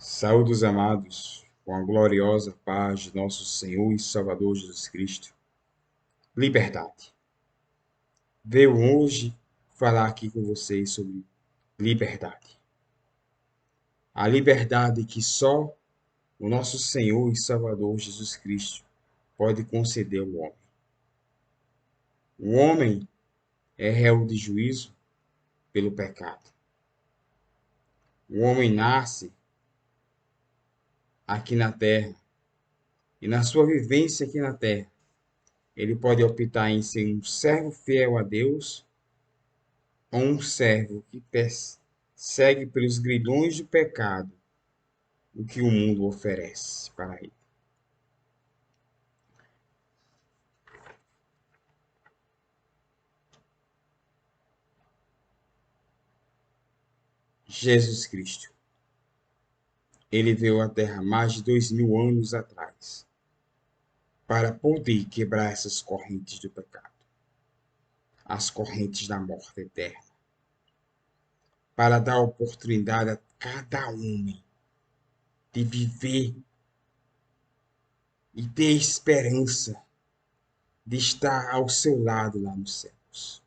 Saúde os amados, com a gloriosa paz de nosso Senhor e Salvador Jesus Cristo. Liberdade. Venho hoje falar aqui com vocês sobre liberdade. A liberdade que só o nosso Senhor e Salvador Jesus Cristo pode conceder ao homem. O homem é réu de juízo pelo pecado. O homem nasce aqui na terra e na sua vivência aqui na terra, ele pode optar em ser um servo fiel a Deus ou um servo que segue pelos grilhões do pecado o que o mundo oferece para ele. Jesus Cristo. Ele veio à Terra mais de 2000 anos atrás para poder quebrar essas correntes do pecado, as correntes da morte eterna, para dar oportunidade a cada homem de viver e ter esperança de estar ao seu lado lá nos céus.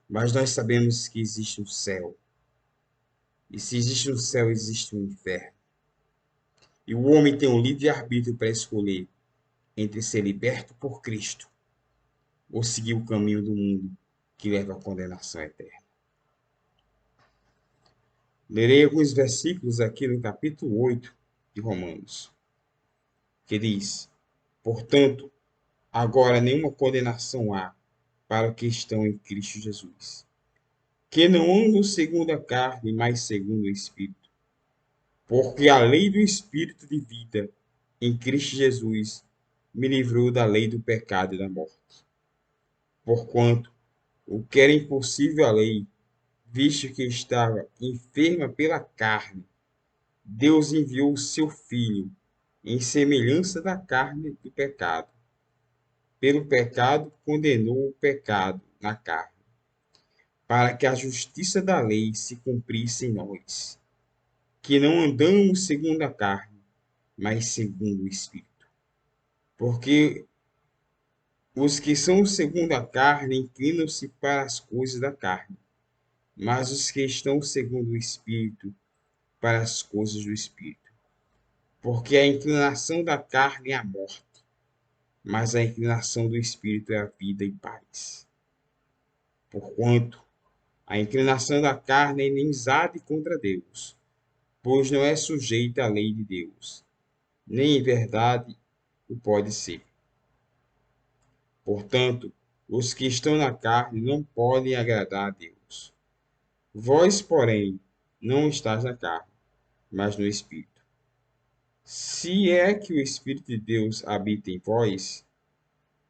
Mas nós sabemos que existe um céu. E se existe um céu, existe um inferno. E o homem tem um livre-arbítrio para escolher entre ser liberto por Cristo ou seguir o caminho do mundo que leva à condenação eterna. Lerei alguns versículos aqui no capítulo 8 de Romanos, que diz: Portanto, agora nenhuma condenação há para os que estão em Cristo Jesus, que não andam segundo a carne, mas segundo o Espírito. Porque a lei do Espírito de vida em Cristo Jesus me livrou da lei do pecado e da morte. Porquanto o que era impossível à lei, visto que estava enferma pela carne, Deus enviou o seu Filho em semelhança da carne do pecado. Pelo pecado condenou o pecado na carne, para que a justiça da lei se cumprisse em nós, que não andamos segundo a carne, mas segundo o Espírito. Porque os que são segundo a carne inclinam-se para as coisas da carne, mas os que estão segundo o Espírito, para as coisas do Espírito. Porque a inclinação da carne é a morte, mas a inclinação do Espírito é a vida e paz. Porquanto a inclinação da carne é inimizade contra Deus, pois não é sujeita à lei de Deus, nem em verdade o pode ser. Portanto, os que estão na carne não podem agradar a Deus. Vós, porém, não estáis na carne, mas no Espírito. Se é que o Espírito de Deus habita em vós,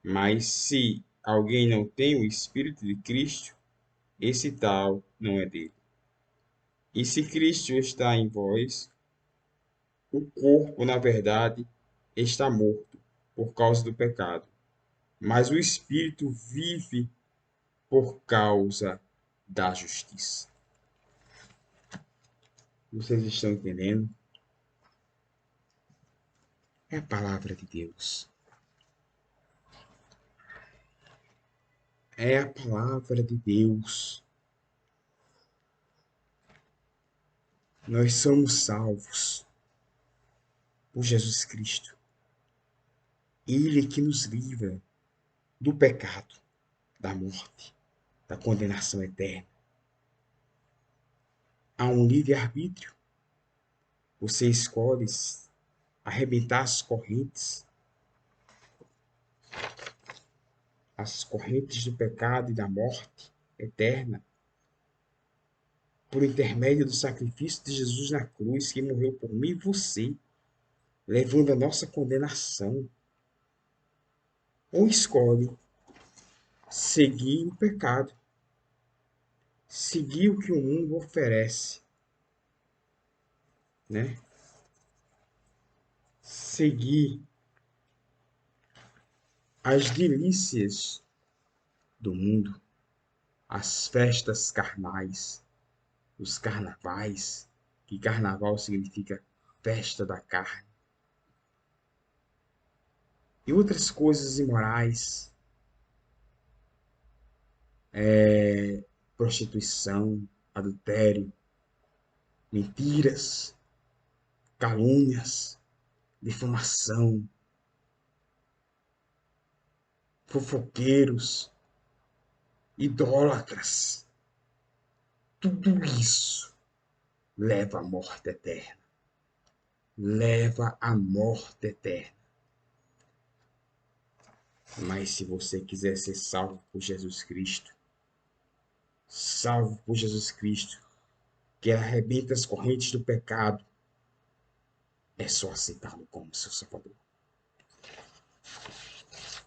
mas se alguém não tem o Espírito de Cristo, esse tal não é dele. E se Cristo está em vós, o corpo, na verdade, está morto por causa do pecado, mas o Espírito vive por causa da justiça. Vocês estão entendendo? É a palavra de Deus. É a palavra de Deus. Nós somos salvos por Jesus Cristo. Ele que nos livra do pecado, da morte, da condenação eterna. Há um livre-arbítrio. Você escolhe arrebentar as correntes do pecado e da morte eterna, por intermédio do sacrifício de Jesus na cruz, que morreu por mim e você, levando a nossa condenação. Ou escolhe seguir o pecado, seguir o que o mundo oferece, né? Seguir as delícias do mundo, as festas carnais, os carnavais, que carnaval significa festa da carne e outras coisas imorais, prostituição, adultério, mentiras, calúnias, difamação, fofoqueiros, idólatras. Tudo isso leva à morte eterna. Leva à morte eterna. Mas se você quiser ser salvo por Jesus Cristo, salvo por Jesus Cristo, que arrebenta as correntes do pecado, é só aceitá-lo como seu Salvador.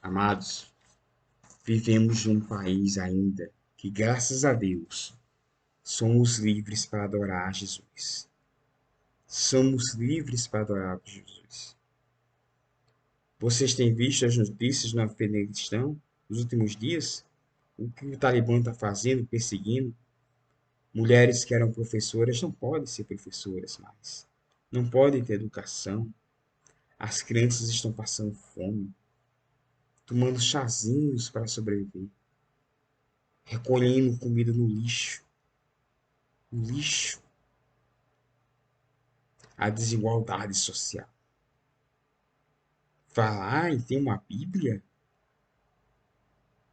Amados, vivemos num país ainda que, graças a Deus, somos livres para adorar a Jesus. Somos livres para adorar a Jesus. Vocês têm visto as notícias no Afeganistão nos últimos dias? O que o Talibã está fazendo, perseguindo? Mulheres que eram professoras não podem ser professoras mais. Não podem ter educação. As crianças estão passando fome, tomando chazinhos para sobreviver, recolhendo comida no lixo. No lixo. A desigualdade social. Falar em ter uma Bíblia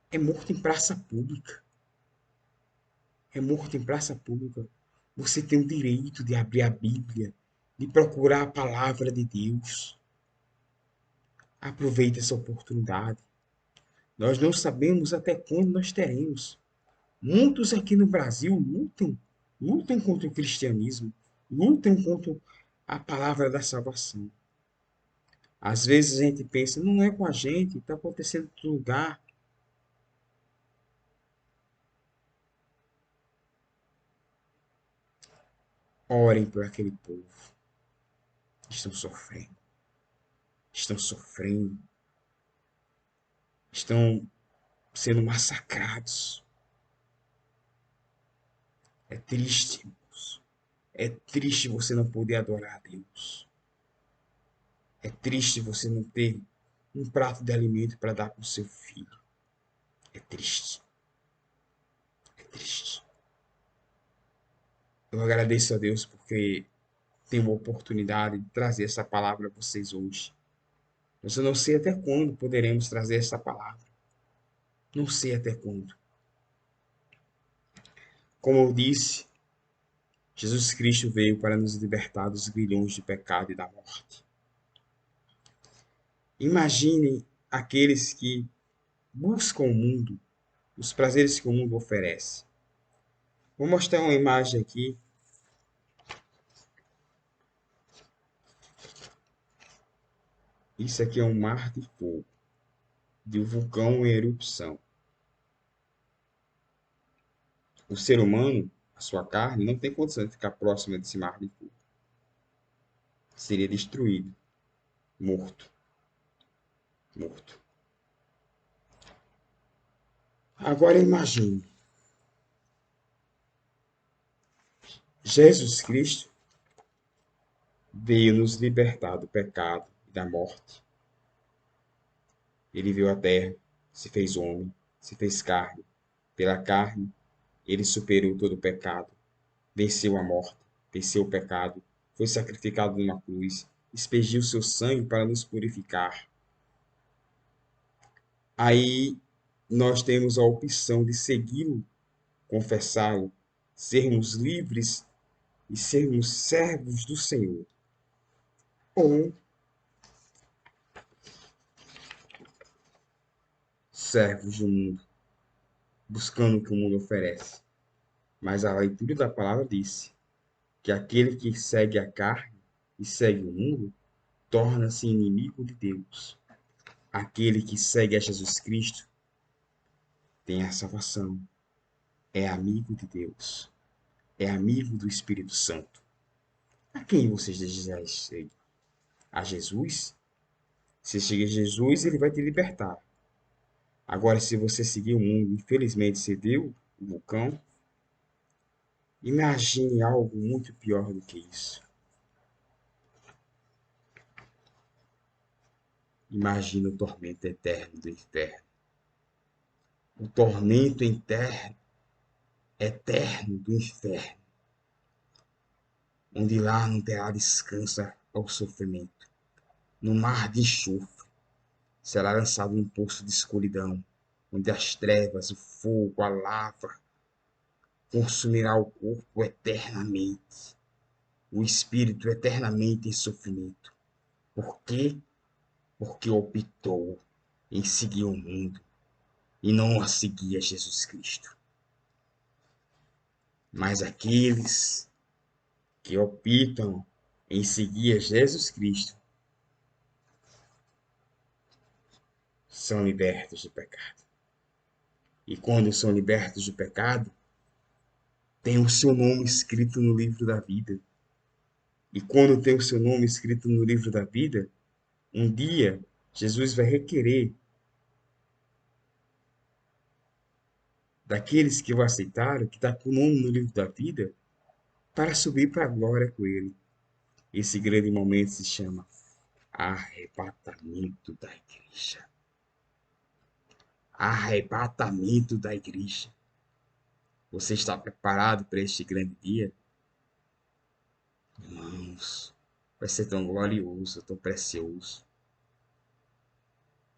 é morto em praça pública. É morto em praça pública. Você tem o direito de abrir a Bíblia, de procurar a palavra de Deus. Aproveite essa oportunidade. Nós não sabemos até quando nós teremos. Muitos aqui no Brasil lutam contra o cristianismo, lutam contra a palavra da salvação. Às vezes a gente pensa, não é com a gente, está acontecendo em outro lugar. Orem por aquele povo. Estão sofrendo. Estão sofrendo. Estão sendo massacrados. É triste, irmãos. É triste você não poder adorar a Deus. É triste você não ter um prato de alimento para dar para o seu filho. É triste. É triste. Eu agradeço a Deus porque tenho a oportunidade de trazer essa palavra a vocês hoje. Mas eu não sei até quando poderemos trazer essa palavra. Não sei até quando. Como eu disse, Jesus Cristo veio para nos libertar dos grilhões do pecado e da morte. Imagine aqueles que buscam o mundo, os prazeres que o mundo oferece. Vou mostrar uma imagem aqui. Isso aqui é um mar de fogo, de um vulcão em erupção. O ser humano, a sua carne, não tem condição de ficar próxima desse mar de fogo. Seria destruído, morto. Morto. Agora imagine, Jesus Cristo veio nos libertar do pecado e da morte. Ele veio à terra, se fez homem, se fez carne. Pela carne, ele superou todo o pecado, venceu a morte, venceu o pecado, foi sacrificado numa cruz, expeliu seu sangue para nos purificar. Aí nós temos a opção de segui-lo, confessá-lo, sermos livres e sermos servos do Senhor. Ou servos do mundo, buscando o que o mundo oferece. Mas a leitura da palavra disse que aquele que segue a carne e segue o mundo torna-se inimigo de Deus. Aquele que segue a Jesus Cristo tem a salvação, é amigo de Deus, é amigo do Espírito Santo. A quem vocês desejam seguir? A Jesus? Se seguir Jesus, ele vai te libertar. Agora, se você seguir o mundo, infelizmente você deu o vulcão, imagine algo muito pior do que isso. Imagina o tormento eterno do inferno. O tormento eterno do inferno, onde lá não terá descanso ao sofrimento. No mar de enxofre, será lançado um poço de escuridão, onde as trevas, o fogo, a lava consumirá o corpo eternamente, o espírito eternamente em sofrimento. Por quê? Porque optou em seguir o mundo e não a seguir a Jesus Cristo. Mas aqueles que optam em seguir a Jesus Cristo são libertos do pecado. E quando são libertos do pecado, tem o seu nome escrito no livro da vida. E quando tem o seu nome escrito no livro da vida, um dia Jesus vai requerer daqueles que o aceitaram, que está com o nome no livro da vida, para subir para a glória com ele. Esse grande momento se chama arrebatamento da igreja. Arrebatamento da igreja. Você está preparado para este grande dia? Irmãos, vai ser tão glorioso, tão precioso.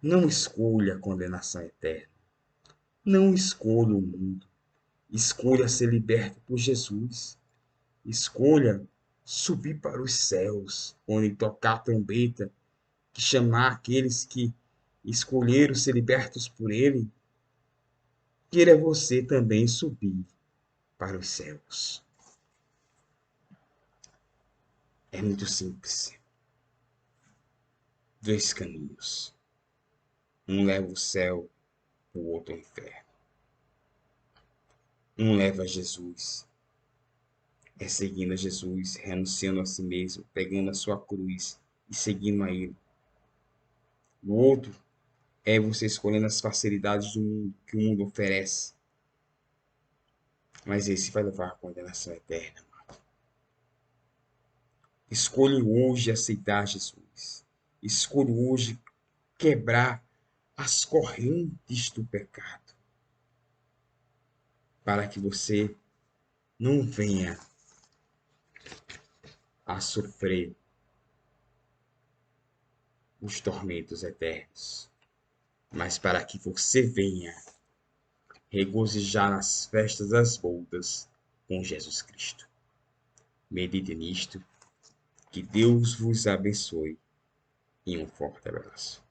Não escolha a condenação eterna. Não escolha o mundo. Escolha ser liberto por Jesus. Escolha subir para os céus, onde tocar a trombeta, que chamar aqueles que escolheram ser libertos por ele. Queira você também subir para os céus. É muito simples. Dois caminhos. Um leva ao céu, o outro ao inferno. Um leva a Jesus, seguindo a Jesus, renunciando a si mesmo, pegando a sua cruz e seguindo a Ele. O outro é você escolhendo as facilidades do mundo, que o mundo oferece. Mas esse vai levar à condenação eterna. Escolha hoje aceitar Jesus. Escolha hoje quebrar as correntes do pecado, para que você não venha a sofrer os tormentos eternos, mas para que você venha regozijar nas festas das bodas com Jesus Cristo. Medite nisto, que Deus vos abençoe e um forte abraço.